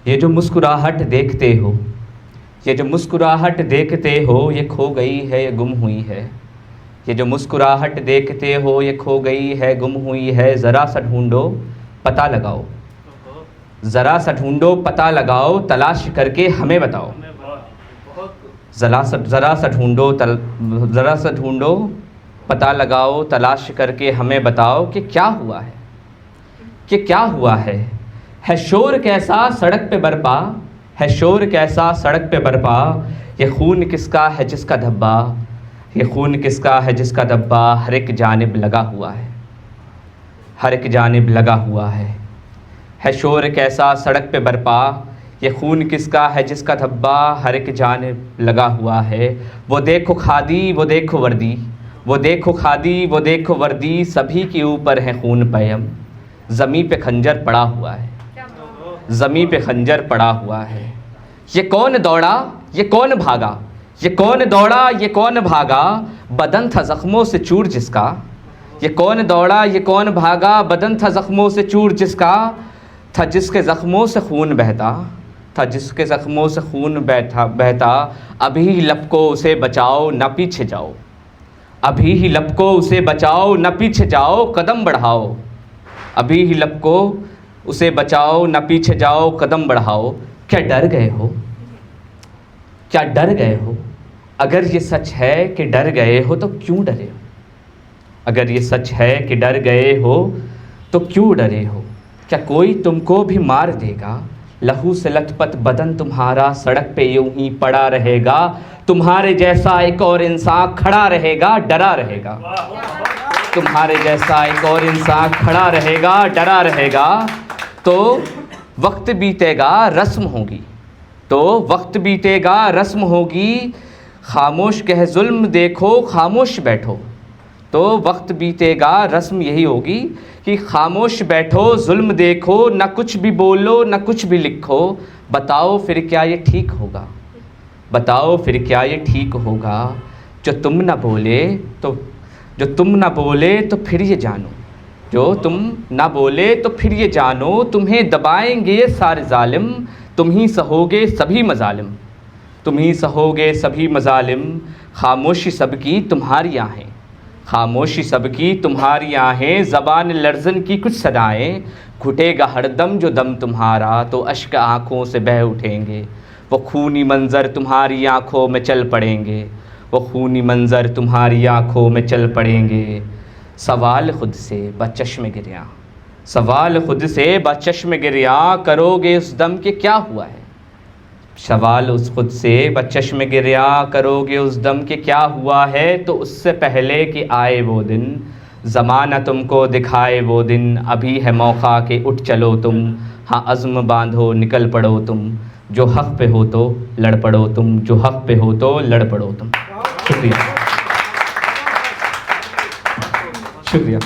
ये जो मुस्कुराहट देखते हो, ये जो मुस्कुराहट देखते हो, ये खो गई है, ये गुम हुई है। ये जो मुस्कुराहट देखते हो, ये खो गई है, गुम हुई है। ज़रा सा ढूंढो, पता लगाओ, ज़रा सा ढूंढो, पता लगाओ, तलाश करके हमें बताओ। ज़रा सा ढूंढो, ज़रा सा ढूंढो, पता लगाओ, तलाश करके हमें बताओ कि क्या हुआ है, कि क्या हुआ है। शोर कैसा सड़क पे बरपा, है शोर कैसा सड़क पे बरपा। ये खून किसका है जिसका धब्बा, ये खून किसका है जिसका धब्बा। हर एक जानिब लगा हुआ है, हर एक जानिब लगा हुआ है शोर कैसा सड़क पे बरपा। ये खून किसका है जिसका धब्बा, हर एक जानिब लगा हुआ है। वो देखो खादी, वो देखो वर्दी, वो देखो खादी, वो देखो वर्दी, सभी के ऊपर है खून पयम। ज़मी पे खंजर पड़ा हुआ है, ज़मी पे खंजर पड़ा हुआ है। ये कौन दौड़ा, ये कौन भागा, ये कौन दौड़ा, ये कौन भागा। बदन था ज़ख्मों से चूर जिसका, ये कौन दौड़ा, ये कौन भागा। बदन था ज़ख्मों से चूर जिसका, था जिसके ज़ख्मों से खून बहता, था जिसके ज़ख्मों से खून बहता। अभी ही लपको उसे बचाओ, न पीछे जाओ, अभी ही लपको उसे बचाओ, न पीछे जाओ, कदम बढ़ाओ। अभी ही लपको उसे बचाओ, न पीछे जाओ, कदम बढ़ाओ। क्या डर गए हो, क्या डर गए हो। अगर ये सच है कि डर गए हो तो क्यों डरे हो। अगर ये सच है कि डर गए हो तो क्यों डरे हो। क्या कोई तुमको भी मार देगा, लहू से लथपथ बदन तुम्हारा सड़क पे यूं ही पड़ा रहेगा। तुम्हारे जैसा एक और इंसान खड़ा रहेगा, डरा रहेगा। तुम्हारे जैसा एक और इंसान खड़ा रहेगा, डरा रहेगा। तो वक्त बीतेगा, रस्म होगी, तो वक्त बीतेगा, रस्म होगी। खामोश कह जुल्म देखो, खामोश बैठो। तो वक्त बीतेगा, रस्म यही होगी कि खामोश बैठो, जुल्म देखो, न कुछ भी बोलो, न कुछ भी लिखो। बताओ फिर क्या ये ठीक होगा, बताओ फिर क्या ये ठीक होगा। जो तुम न बोले तो, जो तुम न बोले तो फिर ये जानो, जो तुम न बोले तो फिर ये जानो। तुम्हें दबाएंगे सारे जालिम, तुम ही सहोगे सभी मजालिम, तुम ही सहोगे सभी मजालिम। खामोशी सबकी तुम्हारी आहें, खामोशी सबकी तुम्हारी आहें। ज़बान लर्ज़न की कुछ सदाएं, घुटेगा हरदम जो दम तुम्हारा, तो अश्क आँखों से बह उठेंगे। वो खूनी मंज़र तुम्हारी आँखों में चल पड़ेंगे, वो खूनी मंज़र तुम्हारी आँखों में चल पड़ेंगे। सवाल खुद से बचश्म गिरियाँ, सवाल खुद से बचश्म गिरियाँ, करोगे उस दम के क्या हुआ है। सवाल उस खुद से बचश्म गिरियाँ, करोगे उस दम के क्या हुआ है। तो उससे पहले कि आए वो दिन, ज़माना तुमको दिखाए वो दिन। अभी है मौका कि उठ चलो तुम, हाँ अज़्म बांधो निकल पड़ो तुम। जो हक़ पे हो तो लड़ पड़ो तुम, जो हक़ पे हो तो लड़ पड़ो तुम। शुक्रिया, शुक्रिया।